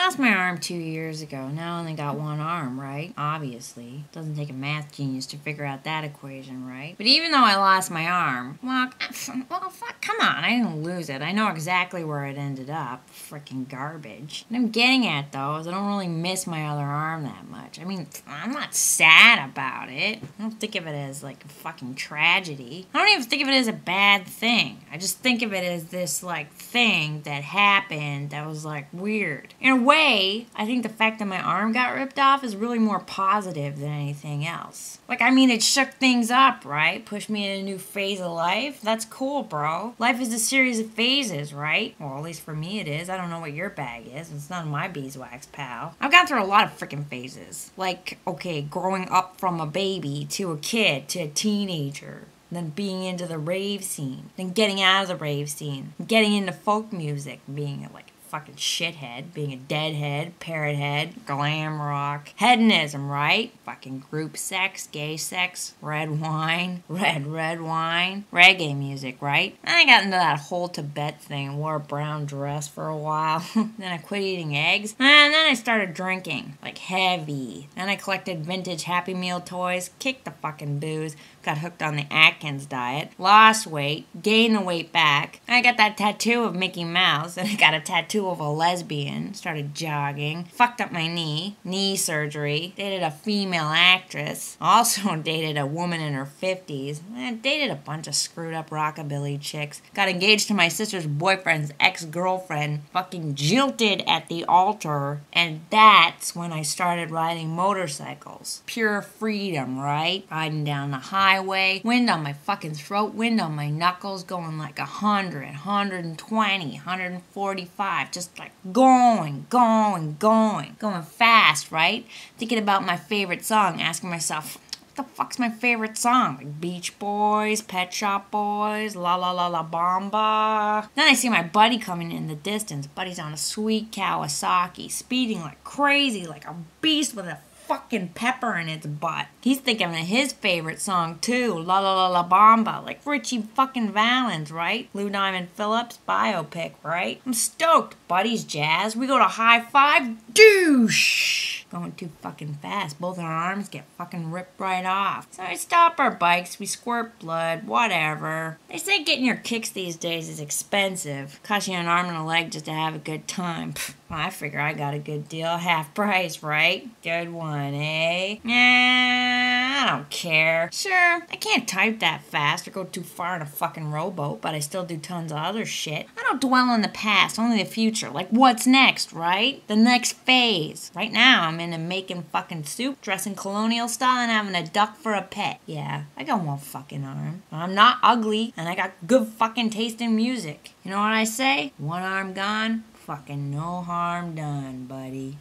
lost my arm 2 years ago. Now I only got one arm, right? Obviously. Doesn't take a math genius to figure out that equation, right? But even though I lost my arm, well, fuck, come on. I didn't lose it. I know exactly where it ended up. Freaking garbage. What I'm getting at, though, is I don't really miss my other arm that much. I mean, I'm not sad about it. I don't think of it as, like, a fucking tragedy. I don't even think of it as a bad thing. I just think of it as this, like, thing that happened that was, like, weird. In a way, I think the fact that my arm got ripped off is really more positive than anything else. Like, I mean, it shook things up, right? Pushed me in a new phase of life. That's cool, bro. Life is a series of phases, right? Well, at least for me it is. I don't know what your bag is. It's none of my beeswax, pal. I've gone through a lot of freaking phases. Like, okay, growing up from a baby to a kid to a teenager. Then being into the rave scene. Then getting out of the rave scene. Getting into folk music. Being like fucking shithead, being a deadhead, parrot head, glam rock, hedonism, right? Fucking group sex, gay sex, red wine, red wine, reggae music, right? And I got into that whole Tibet thing and wore a brown dress for a while. Then I quit eating eggs, and then I started drinking, like heavy. Then I collected vintage Happy Meal toys, kicked the fucking booze, got hooked on the Atkins diet, lost weight, gained the weight back. I got that tattoo of Mickey Mouse, and I got a tattoo of a lesbian, started jogging, fucked up my knee surgery, dated a female actress, also dated a woman in her 50s, and dated a bunch of screwed up rockabilly chicks, got engaged to my sister's boyfriend's ex-girlfriend, fucking jilted at the altar, and that's when I started riding motorcycles. Pure freedom, right? Riding down the highway, wind on my fucking throat, wind on my knuckles, going like 100, 120, 145, just like going fast, right? Thinking about my favorite song, asking myself, what the fuck's my favorite song? Like Beach Boys, Pet Shop Boys, La La La La Bamba. Then I see my buddy coming in the distance. Buddy's on a sweet Kawasaki, speeding like crazy, like a beast with a fucking pepper in its butt. He's thinking of his favorite song too, La La La La Bamba, like Richie fucking Valens, right? Lou Diamond Phillips biopic, right? I'm stoked. Buddy's jazz. We go to high five, douche. Going too fucking fast. Both our arms get fucking ripped right off. So we stop our bikes, we squirt blood, whatever. They say getting your kicks these days is expensive. Costs you an arm and a leg just to have a good time. Well, I figure I got a good deal. Half price, right? Good one, eh? Nah, I don't care. Sure, I can't type that fast or go too far in a fucking rowboat, but I still do tons of other shit. I don't dwell on the past, only the future. Like, what's next, right? The next phase. Right now, I'm into making fucking soup, dressing colonial style, and having a duck for a pet. Yeah, I got one fucking arm. I'm not ugly, and I got good fucking taste in music. You know what I say? One arm gone, fucking no harm done, buddy.